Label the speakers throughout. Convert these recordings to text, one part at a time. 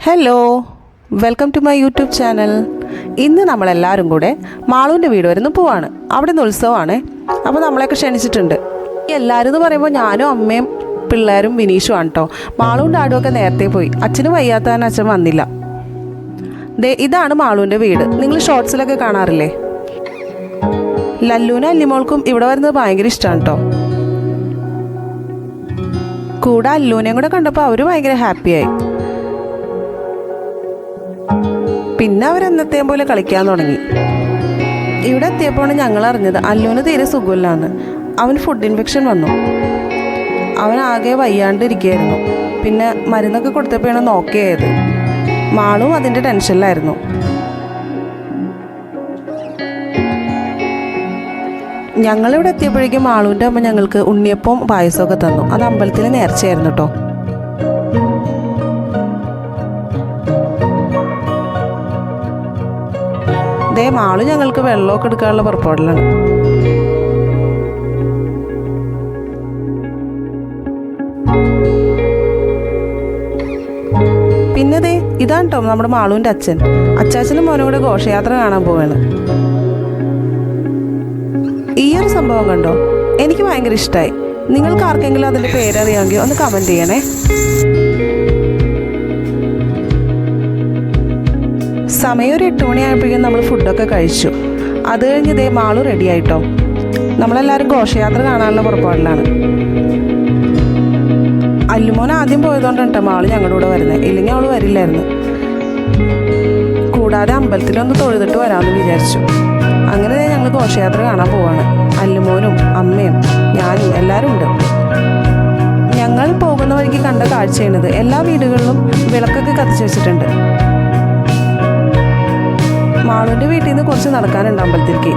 Speaker 1: Hello, welcome to my YouTube channel. ഇന്ന് നമ്മളെല്ലാവരും കൂടെ മാളുവിൻ്റെ വീട് വരെ പോവാണ്. അവിടെ നിന്ന് ഉത്സവമാണ്. അപ്പോൾ നമ്മളെയൊക്കെ ക്ഷണിച്ചിട്ടുണ്ട്. എല്ലാവരും എന്ന് പറയുമ്പോൾ ഞാനും അമ്മയും പിള്ളേരും വിനീഷുമാണ് കേട്ടോ. മാളുവിൻ്റെ ആടുമൊക്കെ നേരത്തെ പോയി. അച്ഛനും വയ്യാത്തതാണ്, അച്ഛൻ വന്നില്ല. ഇതാണ് മാളുവിൻ്റെ വീട്. നിങ്ങൾ ഷോർട്സിലൊക്കെ കാണാറില്ലേ? ലല്ലൂനും അല്ലിമോൾക്കും ഇവിടെ വരുന്നത് ഭയങ്കര ഇഷ്ടമാണ് കേട്ടോ. കൂടെ അല്ലൂനെയും കൂടെ കണ്ടപ്പോൾ അവർ ഭയങ്കര ഹാപ്പിയായി. പിന്നെ അവരെന്നത്തെയും പോലെ കളിക്കാൻ തുടങ്ങി. ഇവിടെ എത്തിയപ്പോഴാണ് ഞങ്ങൾ അറിഞ്ഞത് അല്ലൂന് തീരെ സുഖമില്ലാന്ന്. അവന് ഫുഡ് ഇൻഫെക്ഷൻ വന്നു. അവൻ ആകെ വയ്യാണ്ടിരിക്കുകയായിരുന്നു. പിന്നെ മരുന്നൊക്കെ കൊടുത്തപ്പോഴാണ് നോക്കിയായത്. മാളും അതിൻ്റെ ടെൻഷനിലായിരുന്നു. ഞങ്ങളിവിടെ എത്തിയപ്പോഴേക്കും മാളുവിൻ്റെ അമ്മ ഞങ്ങൾക്ക് ഉണ്ണിയപ്പവും പായസമൊക്കെ തന്നു. അത് അമ്പലത്തിൽ നേർച്ചയായിരുന്നു കേട്ടോ. മാളു ഞങ്ങൾക്ക് വെള്ളമൊക്കെ എടുക്കാനുള്ള പുറപ്പാടിലാണ്. പിന്നെ ഇതാണ് കേട്ടോ നമ്മുടെ മാളുവിൻ്റെ അച്ഛൻ. അച്ചാച്ചനും മോനും കൂടെ ഘോഷയാത്ര കാണാൻ പോവാണ്. ഈ ഒരു സംഭവം കണ്ടോ, എനിക്ക് ഭയങ്കര ഇഷ്ടമായി. നിങ്ങൾക്ക് ആർക്കെങ്കിലും അതിൻ്റെ പേരറിയാമെങ്കിൽ ഒന്ന് കമൻറ്റ് ചെയ്യണേ. സമയം ഒരു 8 മണിയായപ്പോഴേക്കും നമ്മൾ ഫുഡൊക്കെ കഴിച്ചു. അത് കഴിഞ്ഞ് മാളു റെഡി ആയിട്ടോ. നമ്മളെല്ലാവരും ഘോഷയാത്ര കാണാനുള്ള പുറപ്പാടിലാണ്. അല്ലുമോൻ ആദ്യം പോയതുകൊണ്ടാണ് കേട്ടോ മാളു ഞങ്ങളുടെ കൂടെ വരുന്നത്. ഇല്ലെങ്കിൽ അവൾ വരില്ലായിരുന്നു. കൂടാതെ അമ്പലത്തിലൊന്ന് തൊഴുതിട്ട് വരാമെന്ന് വിചാരിച്ചു. അങ്ങനെ ഞങ്ങൾ ഘോഷയാത്ര കാണാൻ പോവാണ്. അല്ലുമോനും അമ്മയും ഞാനും എല്ലാവരും ഉണ്ട്. ഞങ്ങൾ പോകുന്ന വഴിക്ക് കണ്ട കാഴ്ചയാണിത്. എല്ലാ വീടുകളിലും വിളക്കൊക്കെ കത്തിച്ച് വെച്ചിട്ടുണ്ട്. മാളുവിൻ്റെ വീട്ടിൽ നിന്ന് കുറച്ച് നടക്കാനുണ്ട് അമ്പലത്തിലേക്ക്.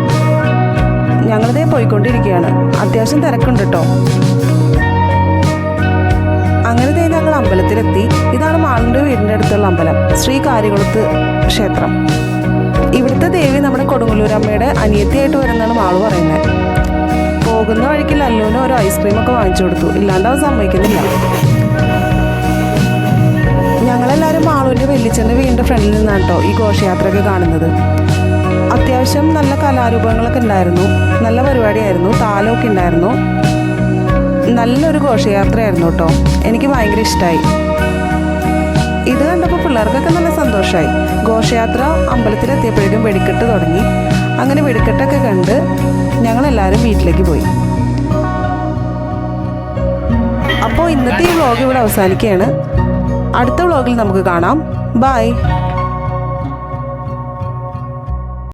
Speaker 1: ഞങ്ങളിതേ പോയിക്കൊണ്ടിരിക്കുകയാണ്. അത്യാവശ്യം തിരക്കുണ്ട് കേട്ടോ. അങ്ങനെ ഞങ്ങൾ അമ്പലത്തിലെത്തി. ഇതാണ് മാളുവിൻ്റെ വീടിൻ്റെ അടുത്തുള്ള അമ്പലം, ശ്രീ കാര്യകുളത്ത് ക്ഷേത്രം. ഇവിടുത്തെ ദേവി നമ്മുടെ കൊടുങ്ങല്ലൂരമ്മയുടെ അനിയത്തിയായിട്ട് വരുന്നതാണ് മാളു പറയുന്നത്. പോകുന്ന വഴിക്ക് ലല്ലൂന് ഒരു ഐസ്ക്രീമൊക്കെ വാങ്ങിച്ചു കൊടുത്തു. ഇല്ലാണ്ട് അവൻ സമ്മതിക്കുന്നില്ല. ഞങ്ങളെല്ലാവരും മാളുവിൻ്റെ വെല്ലിച്ചൻ്റെ വീടിൻ്റെ ഫ്രണ്ടിൽ നിന്നാണ് കേട്ടോ ഈ ഘോഷയാത്രയൊക്കെ കാണുന്നത്. അത്യാവശ്യം നല്ല കലാരൂപങ്ങളൊക്കെ ഉണ്ടായിരുന്നു. നല്ല പരിപാടിയായിരുന്നു. താലമൊക്കെ ഉണ്ടായിരുന്നു. നല്ലൊരു ഘോഷയാത്രയായിരുന്നു കേട്ടോ. എനിക്ക് ഭയങ്കര ഇഷ്ടമായി. ഇത് കണ്ടപ്പോൾ പിള്ളേർക്കൊക്കെ നല്ല സന്തോഷമായി. ഘോഷയാത്ര അമ്പലത്തിലെത്തിയപ്പോഴേക്കും വെടിക്കെട്ട് തുടങ്ങി. അങ്ങനെ വെടിക്കെട്ടൊക്കെ കണ്ട് ഞങ്ങളെല്ലാവരും വീട്ടിലേക്ക് പോയി. അപ്പോൾ ഇന്നത്തെ ഈ വ്ളോഗ് ഇവിടെ അവസാനിക്കുകയാണ്. അടുത്ത വ്ളോഗിൽ നമുക്ക് കാണാം. ബൈ.